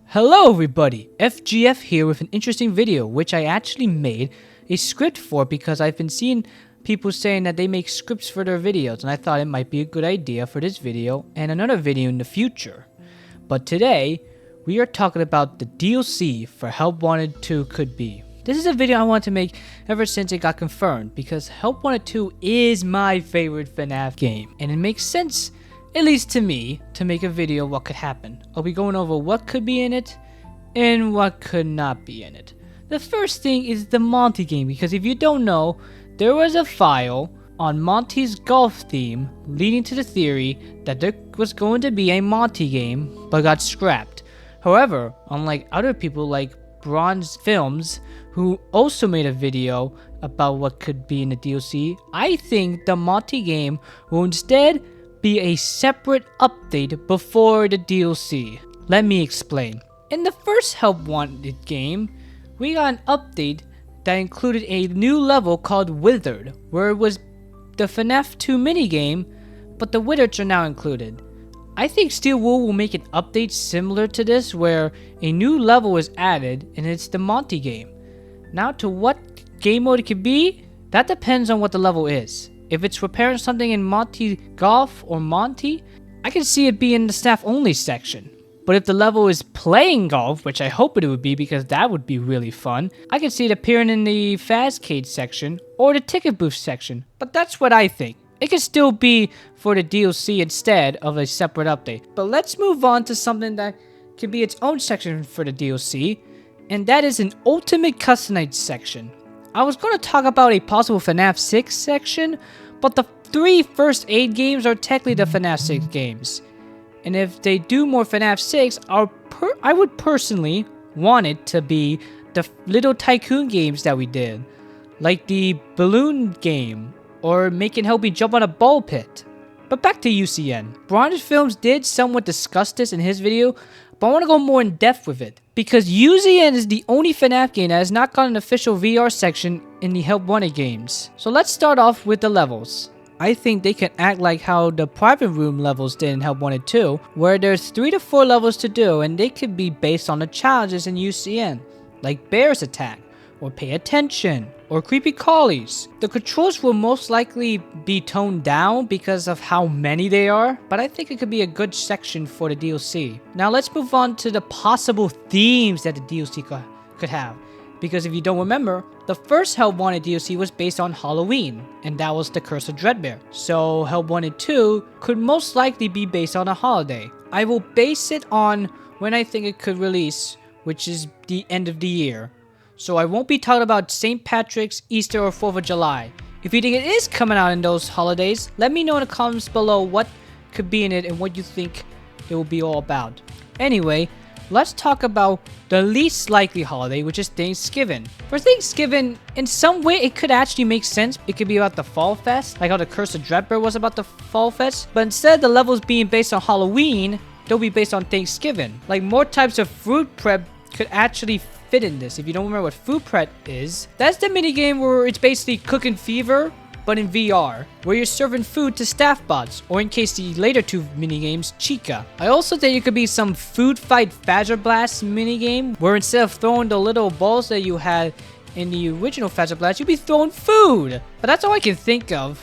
Hello everybody, FGF here with an interesting video which I actually made a script for because I've been seeing people saying that they make scripts for their videos and I thought it might be a good idea for this video and another video in the future. But today, we are talking about the DLC for Help Wanted 2 could be. This is a video I wanted to make ever since it got confirmed because Help Wanted 2 is my favorite FNAF game and it makes sense, at least to me, to make a video of what could happen. I'll be going over what could be in it and what could not be in it. The first thing is the Monty game, because if you don't know, there was a file on Monty's golf theme leading to the theory that there was going to be a Monty game but got scrapped. However, unlike other people like Bronze Films who also made a video about what could be in the DLC, I think the Monty game will instead be a separate update before the DLC. Let me explain. In the first Help Wanted game, we got an update that included a new level called Withered, where it was the FNAF 2 minigame, but the Withers are now included. I think Steel Wool will make an update similar to this, where a new level is added, and it's the Monty game. Now, to what game mode it could be, that depends on what the level is. If it's repairing something in Monty Golf or Monty, I can see it being in the staff only section. But if the level is playing golf, which I hope it would be because that would be really fun, I can see it appearing in the Fazcade section or the ticket booth section. But that's what I think. It could still be for the DLC instead of a separate update. But let's move on to something that can be its own section for the DLC, and that is an Ultimate Custom Night section. I was going to talk about a possible FNAF 6 section, but the three first 8 games are technically the FNAF 6 games. And if they do more FNAF 6, I would personally want it to be the little tycoon games that we did. Like the balloon game, or making Help Me jump on a ball pit. But back to UCN. Bronze Films did somewhat discuss this in his video, but I want to go more in depth with it. Because UCN is the only FNAF game that has not got an official VR section in the Help Wanted games. So let's start off with the levels. I think they can act like how the private room levels did in Help Wanted 2, where there's 3 to 4 levels to do and they could be based on the challenges in UCN, like Bears Attack, or Pay Attention, or Creepy Collies. The controls will most likely be toned down because of how many they are, but I think it could be a good section for the DLC. Now let's move on to the possible themes that the DLC could have. Because if you don't remember, the first Help Wanted DLC was based on Halloween, and that was the Curse of Dreadbear. So Help Wanted 2 could most likely be based on a holiday. I will base it on when I think it could release, which is the end of the year. So I won't be talking about St. Patrick's, Easter, or 4th of July. If you think it is coming out in those holidays, let me know in the comments below what could be in it and what you think it will be all about. Anyway, let's talk about the least likely holiday, which is Thanksgiving. For Thanksgiving, in some way, it could actually make sense. It could be about the Fall Fest, like how the Curse of Dreadbear was about the Fall Fest. But instead of the levels being based on Halloween, they'll be based on Thanksgiving. Like more types of food prep could actually fit in this. If you don't remember what food prep is, that's the minigame where it's basically Cooking Fever, but in VR, where you're serving food to staff bots, or in case the later 2 minigames, Chica. I also think it could be some Food Fight Fazzer Blast minigame, where instead of throwing the little balls that you had in the original Fazzer Blast, you'd be throwing food. But that's all I can think of.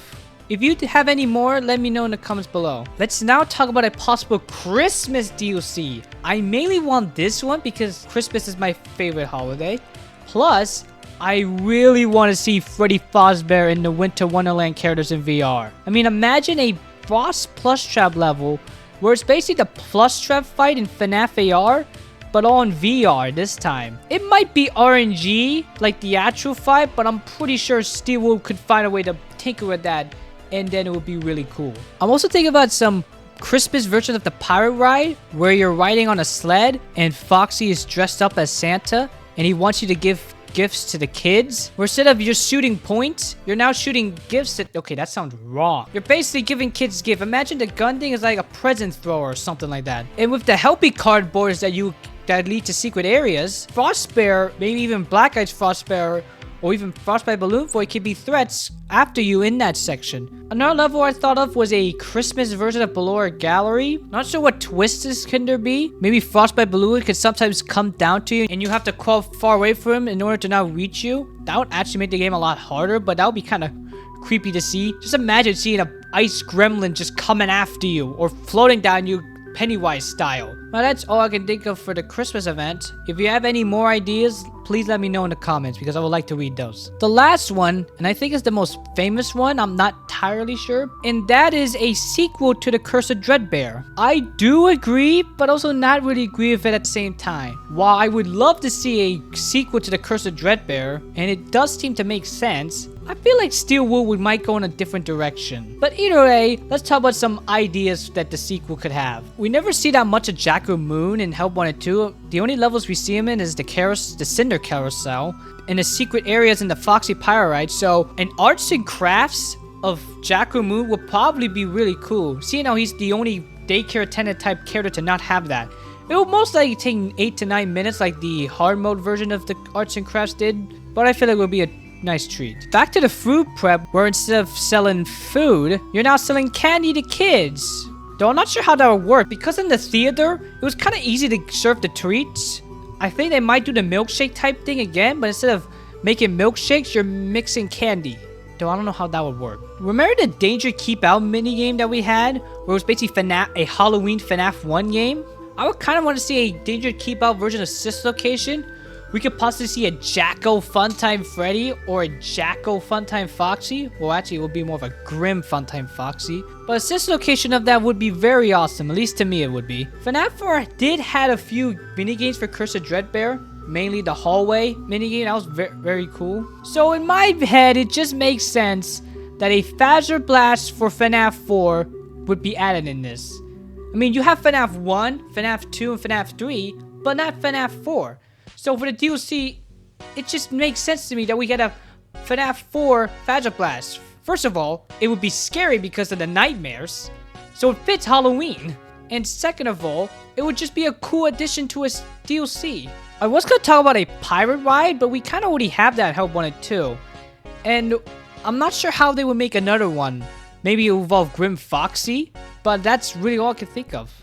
If you have any more, let me know in the comments below. Let's now talk about a possible Christmas DLC. I mainly want this one because Christmas is my favorite holiday. Plus, I really want to see Freddy Fazbear in the Winter Wonderland characters in VR. I mean, imagine a Frost Plush Trap level where it's basically the Plush Trap fight in FNAF AR, but all in VR this time. It might be RNG, like the actual fight, but I'm pretty sure Steel Wool could find a way to tinker with that, and then it would be really cool. I'm also thinking about some Christmas version of the Pirate Ride, where you're riding on a sled, and Foxy is dressed up as Santa, and he wants you to give gifts to the kids, where instead of just shooting points, you're now shooting gifts at... Okay, that sounds wrong. You're basically giving kids gifts. Imagine the gun thing is like a present thrower or something like that. And with the Helpy cardboards that lead to secret areas, Frostbear, maybe even Black Eyes Frostbear, or even Frostbite Balloon Boy could be threats after you in that section. Another level I thought of was a Christmas version of Ballora Gallery. Not sure what twist this can there be. Maybe Frostbite Balloon could sometimes come down to you and you have to crawl far away from him in order to not reach you. That would actually make the game a lot harder, but that would be kind of creepy to see. Just imagine seeing a ice gremlin just coming after you or floating down you Pennywise style. Well, that's all I can think of for the Christmas event. If you have any more ideas, please let me know in the comments because I would like to read those. The last one, and I think is the most famous one, I'm not entirely sure, and that is a sequel to the Curse of Dreadbear. I do agree, but also not really agree with it at the same time. While I would love to see a sequel to the Curse of Dreadbear, and it does seem to make sense, I feel like Steelwood might go in a different direction. But either way, let's talk about some ideas that the sequel could have. We never see that much of Jacko Moon in Help 1 and 2. The only levels we see him in is the Cinder Carousel and the secret areas in the Foxy Pyrite. So an arts and crafts of Jacko Moon would probably be really cool. Seeing how he's the only daycare attendant type character to not have that. It will most likely take 8 to 9 minutes like the hard mode version of the arts and crafts did. But I feel like it would be a nice treat. Back to the food prep, where instead of selling food, you're now selling candy to kids. Though I'm not sure how that would work, because in the theater, it was kind of easy to serve the treats. I think they might do the milkshake type thing again, but instead of making milkshakes, you're mixing candy. Though I don't know how that would work. Remember the Danger Keep Out minigame that we had, where it was basically a Halloween FNAF 1 game? I would kind of want to see a Danger Keep Out version of Sis Location. We could possibly see a Jacko Funtime Freddy or a Jacko Funtime Foxy. Well, actually, it would be more of a Grim Funtime Foxy. But a Sis Location of that would be very awesome. At least to me, it would be. FNAF 4 did had a few minigames for Curse of Dreadbear. Mainly the hallway minigame. That was very cool. So in my head, it just makes sense that a Phaser Blast for FNAF 4 would be added in this. I mean, you have FNAF 1, FNAF 2, and FNAF 3, but not FNAF 4. So for the DLC, it just makes sense to me that we get a FNAF 4 Phaser Blast. First of all, it would be scary because of the nightmares, so it fits Halloween. And second of all, it would just be a cool addition to a DLC. I was going to talk about a pirate ride, but we kind of already have that in Help 1 and 2. And I'm not sure how they would make another one. Maybe it will involve Grim Foxy, but that's really all I can think of.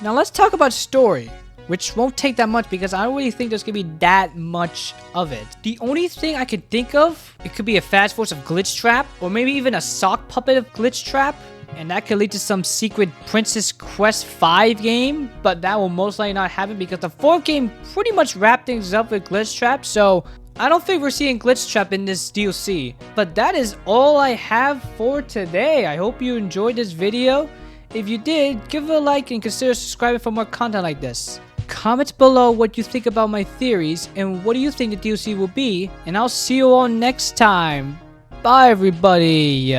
Now let's talk about story, which won't take that much because I don't really think there's going to be that much of it. The only thing I can think of, it could be a Fast Force of Glitch Trap, or maybe even a sock puppet of Glitch Trap. And that could lead to some secret Princess Quest 5 game, but that will most likely not happen because the 4th game pretty much wrapped things up with Glitch Trap, so I don't think we're seeing Glitch Trap in this DLC. But that is all I have for today. I hope you enjoyed this video. If you did, give it a like and consider subscribing for more content like this. Comment below what you think about my theories and what do you think the DLC will be, and I'll see you all next time. Bye everybody!